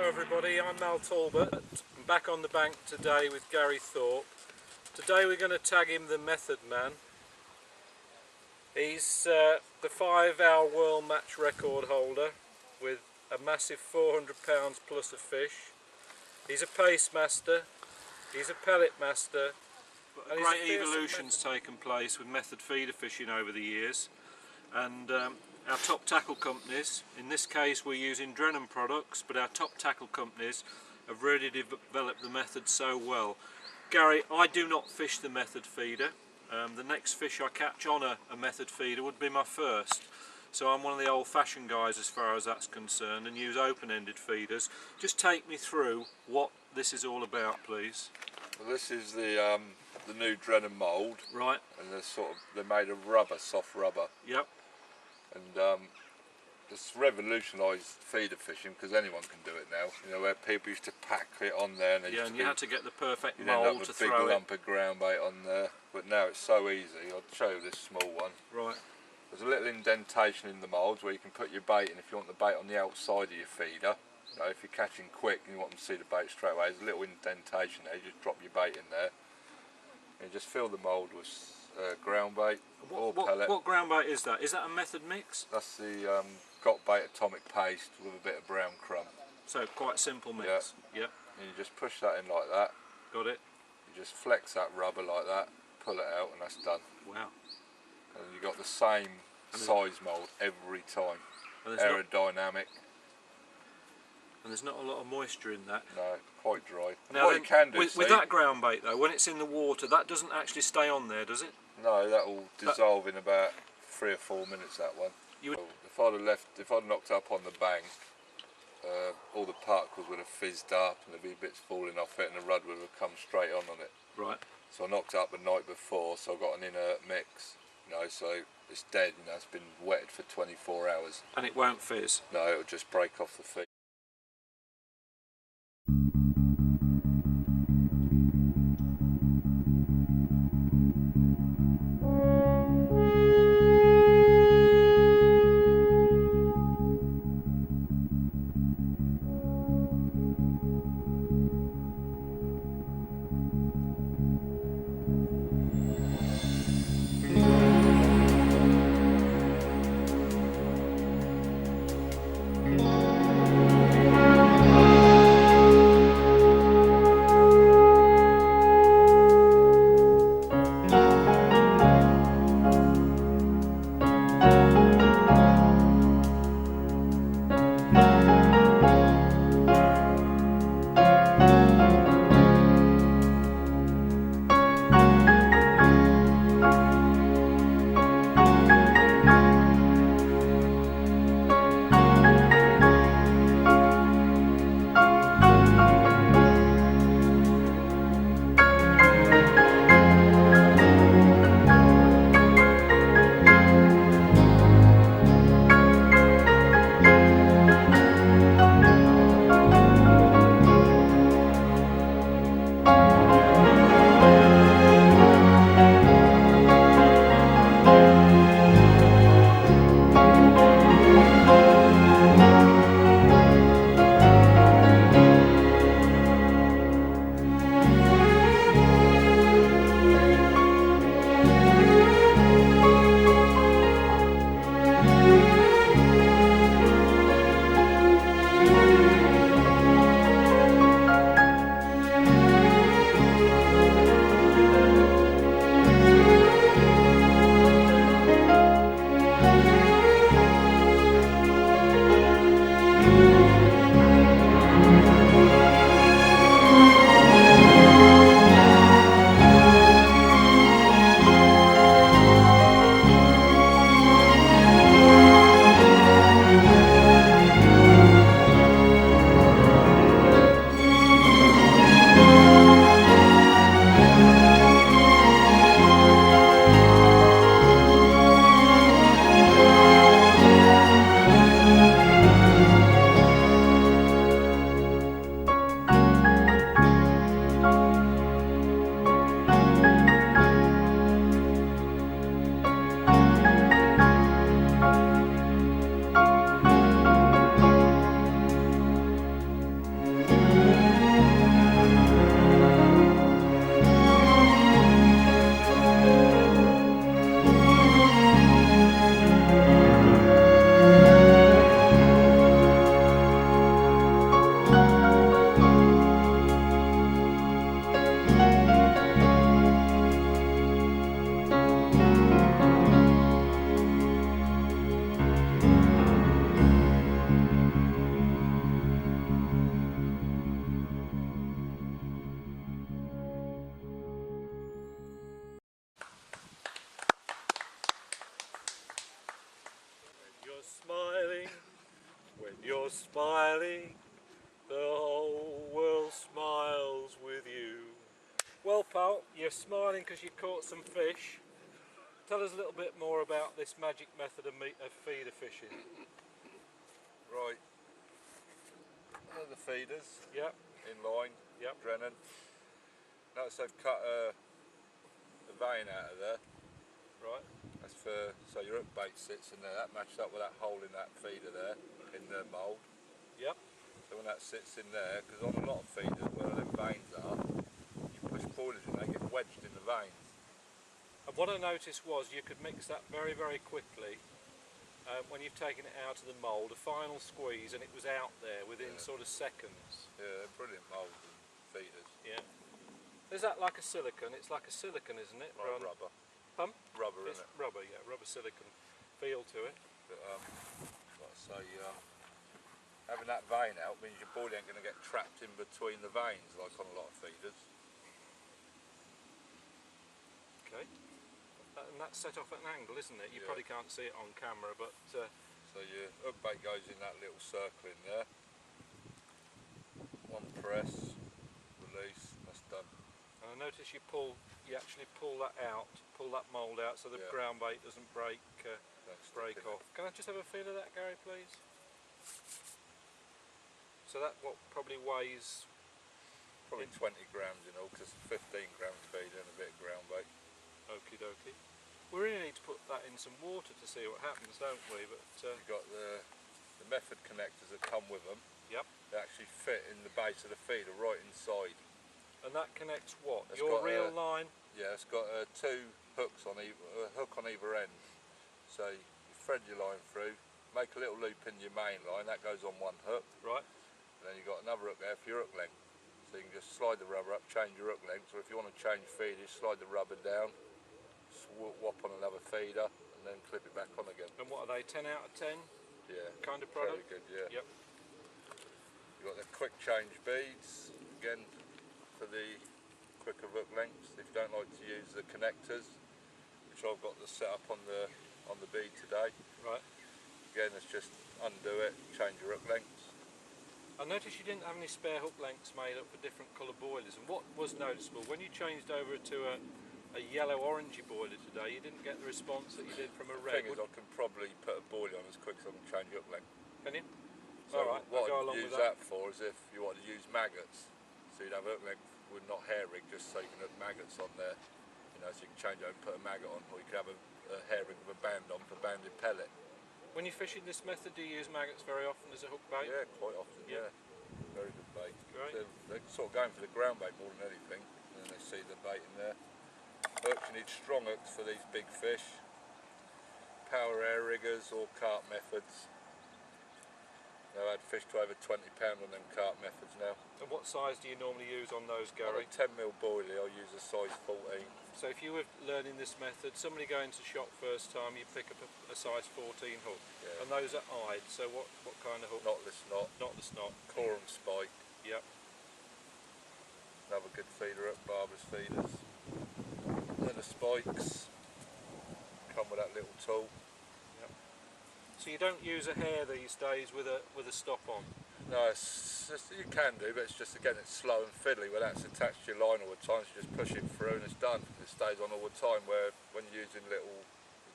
Hello everybody, I'm Mal Talbot. I'm back on the bank today with Gary Thorpe. Today we're going to tag him the Method Man. He's the 5-hour world match record holder with a massive 400 pounds plus of fish. He's a pace master, he's a pellet master. A great evolution's taken place with method feeder fishing over the years, and our top tackle companies, in this case we're using Drennan products, but our top tackle companies have really developed the method so well. Gary, I do not fish the method feeder. The next fish I catch on a method feeder would be my first. So I'm one of the old-fashioned guys as far as that's concerned and use open-ended feeders. Just take me through what this is all about, please. Well, this is the new Drennan mould. Right. And they're made of rubber, soft rubber. Yep. And it's revolutionised feeder fishing because anyone can do it now. You know, where people used to pack it on there, and you had to get the perfect you'd end up mould with to a big throw lump of ground bait on there. But now it's so easy. I'll show you this small one. Right. There's a little indentation in the mould where you can put your bait in if you want the bait on the outside of your feeder. You know, if you're catching quick and you want them to see the bait straight away, there's a little indentation there. You just drop your bait in there and you just fill the mould with ground bait or pellet. What ground bait is that? Is that a method mix? That's the got bait atomic paste with a bit of brown crumb. So quite simple mix. Yeah. Yep. And you just push that in like that. Got it. You just flex that rubber like that, pull it out, and that's done. Wow. And you got the same size mould every time. Aerodynamic. And there's not a lot of moisture in that. No, quite dry. Now what you can do, with that ground bait though, when it's in the water, that doesn't actually stay on there, does it? No, that will dissolve in about 3 or 4 minutes. That one. If I'd knocked up on the bank, all the particles would have fizzed up, and there'd be bits falling off it, and the rud would have come straight on it. Right. So I knocked up the night before, so I got an inert mix. You know, so it's dead. You know, it's been wetted for 24 hours. And it won't fizz. No, it'll just break off the feed. You're smiling, the whole world smiles with you. Well, pal, you're smiling because you caught some fish. Tell us a little bit more about this magic method of feeder fishing. Right, the feeders Yep, in line, yep. Drennan. Notice they've cut a vein out of there. Right. That's for, so your hook bait sits in there. That matches up with that hole in that feeder there, in the mould. Yep. So when that sits in there, because on a lot of feeders where them veins are, you push boilers in, they get wedged in the veins. And what I noticed was you could mix that very, very quickly when you've taken it out of the mould, a final squeeze, and it was out there within sort of seconds. Yeah, they're brilliant moulds and feeders. Yeah. Is that like a silicone? It's like a silicone, isn't it? Like rubber. Pump? Rubber, It's isn't it? rubber, yeah, rubber silicone feel to it. But, like I say, having that vein out means your boilie ain't going to get trapped in between the veins like on a lot of feeders. Okay. And that's set off at an angle, isn't it? You Yeah. probably can't see it on camera, but So your hook bait goes in that little circle in there. One press, release, that's done. I notice you actually pull that out, pull that mould out so the Yeah. ground bait doesn't break Don't stick break it. off. Can I just have a feel of that, Gary, please? So that what probably weighs Probably 20 grams in all, because 15 grams feeder and a bit of ground bait. okie dokie. We really need to put that in some water to see what happens, don't we? But You've got the method connectors that come with them. yep. They actually fit in the base of the feeder right inside. And that connects what? It's Your got reel a- line? Yeah, it's got two hooks on a hook on either end. So you thread your line through, make a little loop in your main line, that goes on one hook, Right. and then you've got another hook there for your hook length. So you can just slide the rubber up, change your hook length, or if you want to change feeders, slide the rubber down, swap on another feeder, and then clip it back on again. And what are they, 10 out of 10 Yeah, kind of product? very good, yeah. Yep. You've got the quick change beads, again for the quicker hook lengths. If you don't like to use the connectors, which I've got the set up on the bead today, Right. again it's just undo it, change your hook lengths. I noticed you didn't have any spare hook lengths made up for different colour boilers, and what was noticeable, when you changed over to a yellow-orangey boiler today, you didn't get the response that you did from a The red. thing is, I can probably put a boilie on as quick as I can change hook length. Can you? So Alright, I'll what go I'd along use with that for is if you want to use maggots. So you'd have hook length with not hair rig, just so you can have maggots on there. You know, so you can change over and put a maggot on, or you could have a hair rig with a band on for banded pellet. When you're fishing this method, do you use maggots very often as a hook bait? Yeah, quite often, Yeah. yeah. Very good bait. Great. They're sort of going for the ground bait more than anything, and then they see the bait in there. Hooks, you need strong hooks for these big fish. Power air riggers or carp methods. I've had fish to over 20 pound on them carp methods now. And what size do you normally use on those, On Gary? a 10mm boilie, I'll use a size 14. So if you were learning this method, somebody going to shop first time, you pick up a size 14 hook. Yeah. And those are eyed, so what kind of hook? Knotless knot, Not the snot. corum spike. Yep. Another good feeder up, Barbara's feeders. Then the spikes come with that little tool. So you don't use a hair these days with a stop on? No, it's just, you can do, but it's just, again, it's slow and fiddly. Where that's attached to your line all the time, so you just push it through and it's done. It stays on all the time, where when you're using little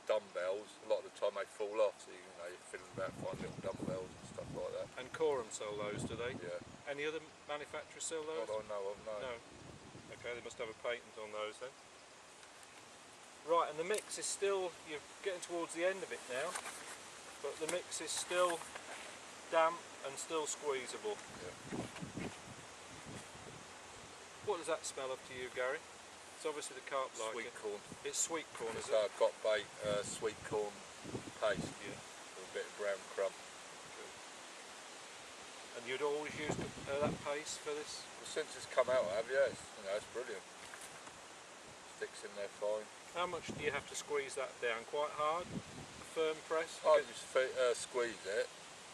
dumbbells, a lot of the time they fall off, so you know, you're fiddling about finding little dumbbells and stuff like that. And Corum sell those, do they? Yeah. Any other manufacturers sell those? Not I know of, no. No. Okay, they must have a patent on those then. Right, and the mix is still, you're getting towards the end of it now, but the mix is still damp and still squeezable. Yeah. What does that smell of to you, Gary? It's obviously the carp like Sweet it. corn. It's sweet corn, is It's it? our got bait sweet corn paste, Yeah. with a bit of brown crumb. And you'd always use that paste for this? Well, since it's come out, I have, yeah, it's brilliant. Sticks in there fine. How much do you have to squeeze that down? Quite hard? A firm press? I just squeeze it,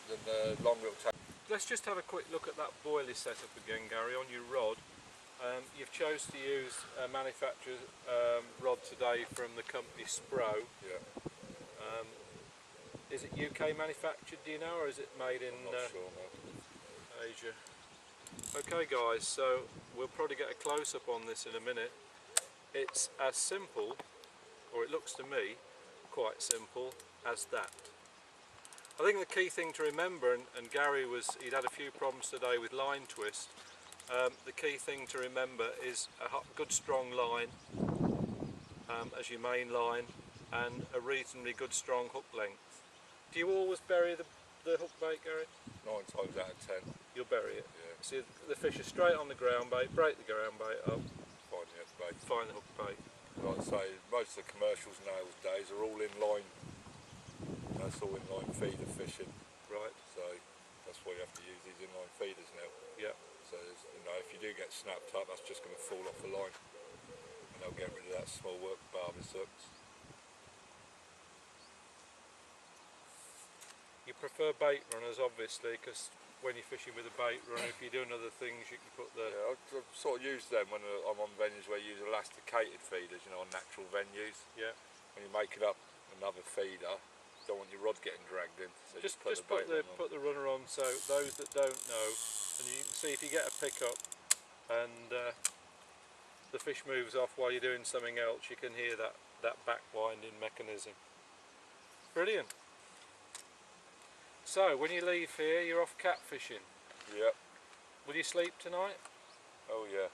then the longer it'll take. Let's just have a quick look at that boilie setup again, Gary, on your rod. You've chose to use a manufacturer's rod today from the company Spro. Yeah. is it UK manufactured, do you know, or is it made in I'm not sure, no. Asia? Okay guys, so we'll probably get a close-up on this in a minute. It's as simple, or it looks to me quite simple, as that. I think the key thing to remember, and Gary he'd had a few problems today with line twist, the key thing to remember is a good strong line as your main line, and a reasonably good strong hook length. Do you always bury the hook bait, Gary? 9 times out of 10. You'll bury it? Yeah. See, the fish are straight on the ground bait, break the ground bait up, Find the hook bait. find the hook bait. Like I say, most of the commercials nowadays are all in line. That's all in line feeder fishing. Right. So that's why you have to use these inline feeders now. Yeah. So you know, if you do get snapped up, that's just going to fall off the line, and they'll get rid of that small work barber's hooks. You prefer bait runners, obviously, because when you're fishing with a bait runner, if you're doing other things, you can put the... Yeah, I sort of use them when I'm on venues where you use elasticated feeders, you know, on natural venues. Yeah. When you're making up another feeder, you don't want your rod getting dragged in. So Just put the runner on, so those that don't know, and you can see if you get a pickup and the fish moves off while you're doing something else, you can hear that back winding mechanism. Brilliant. So when you leave here, you're off catfishing. Yep. Will you sleep tonight? Oh yeah.